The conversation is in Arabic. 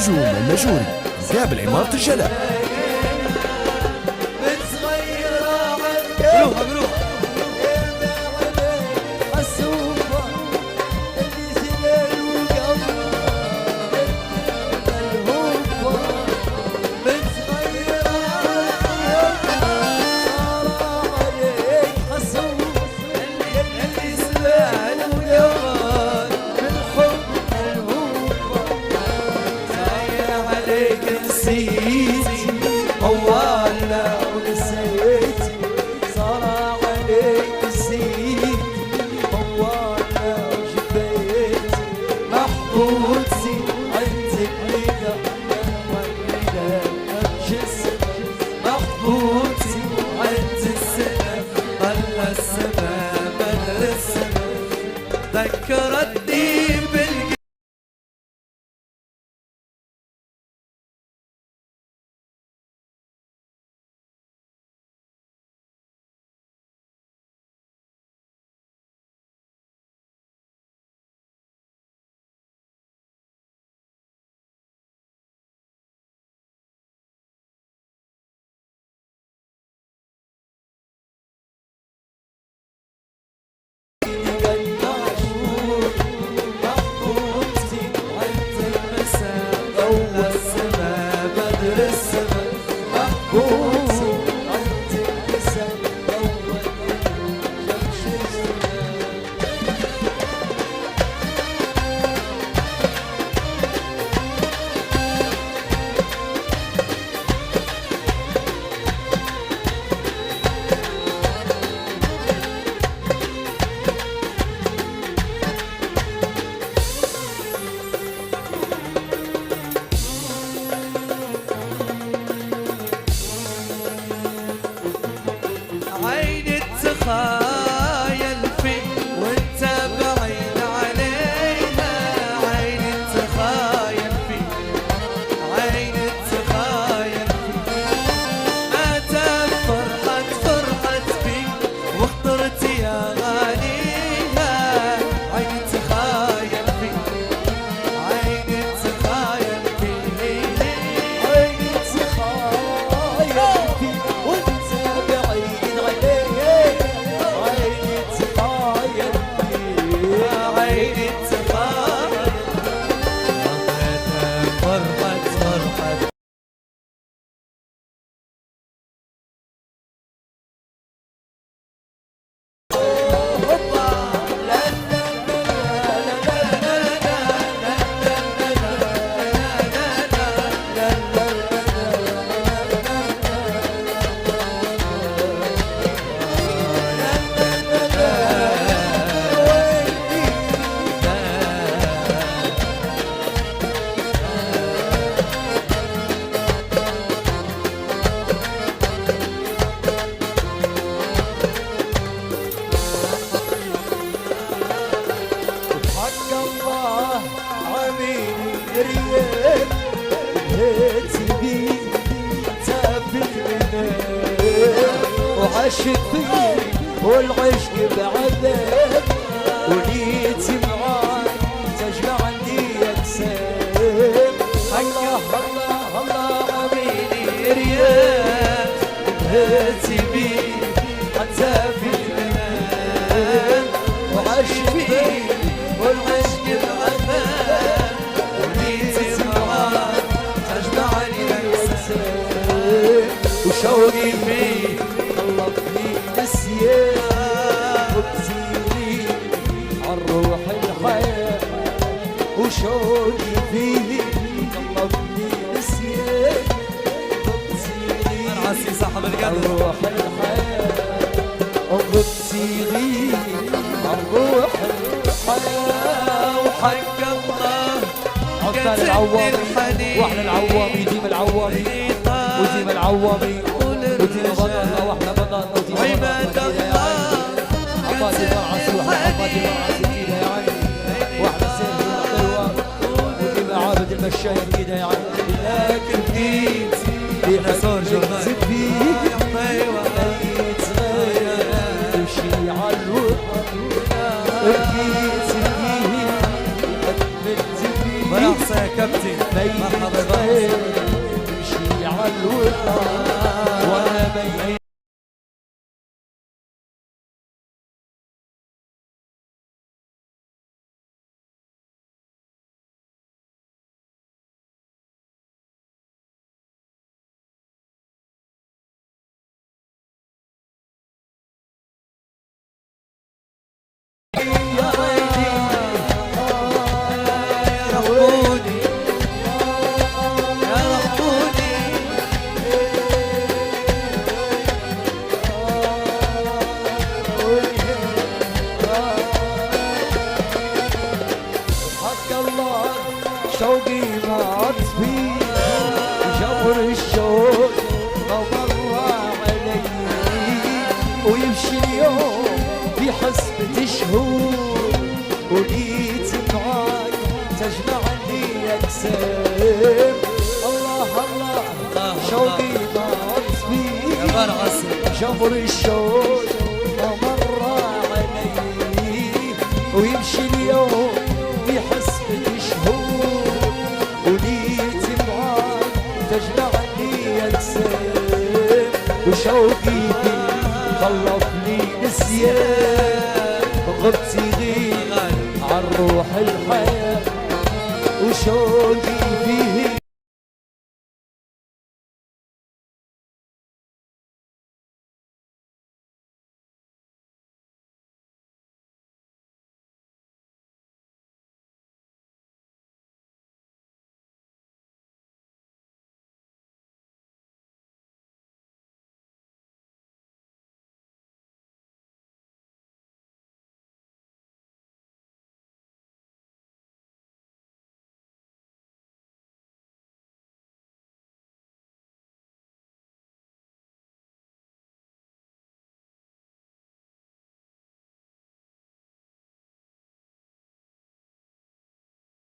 نجوم المجوري قابل عمارة الجلاء. موالنا ونسيت صار عليك الزيت موالنا وجبيت محبوسي عندك ليلة وليلة جسم محبوسي عند السنة خلى السما مدرسة ذكرتني تخايل فيك وانت بعيد عليها عيني تخايل فيك عيني تخايل فيك ما دام فرحت فيك واخترت يا غاليها عيني تخايل فيك عيني تخايل فيك عيني تخايل فيك وانت بعيد عليها وعشت فيك والعشق بعذاب وليت معاك تجمعني اجسام الله الله الله عميني رياح بهيتي بيك حتى في المنام وعشت فيك والعشق بعذاب وليت معاك تجمعني اجسام وشوقي فيك خلطني نسيان وبزيني عالروح الحياة وشوقي فيه خلطني نسيان وبزيني عالروح الحياة وبزيني عالروح الحياة وحق الله عقبال العوامي واحنا العوامي ديم العوامي وديم العوامي وديم بطلنا واحنا بطلنا وديم عباد الله عبادي الرعاسي وعبادي الرعاسي كده يا عيني واحنا سيرنا طلوة وديم عابد المشايخ كده يا عيني لكن جيت احنا صور جورنال زبيك تغير وشي عالروح جيت فيه براحة يا كابتن ميت غير تمشي عالوطن وانا ميت شوقي ما أطفي جبر الشوق ما مر علي ويمشي اليوم بحسبة شهور وليت معاك تجمعني أجسام الله الله شوقي ما أطفي جبر الشوق ما مر علي ويمشي اليوم بحسبة شهور وليت معاك تجمعني أجسام وشوقي خلطني نسيان غبتي غير عالروح الحياة وشوقي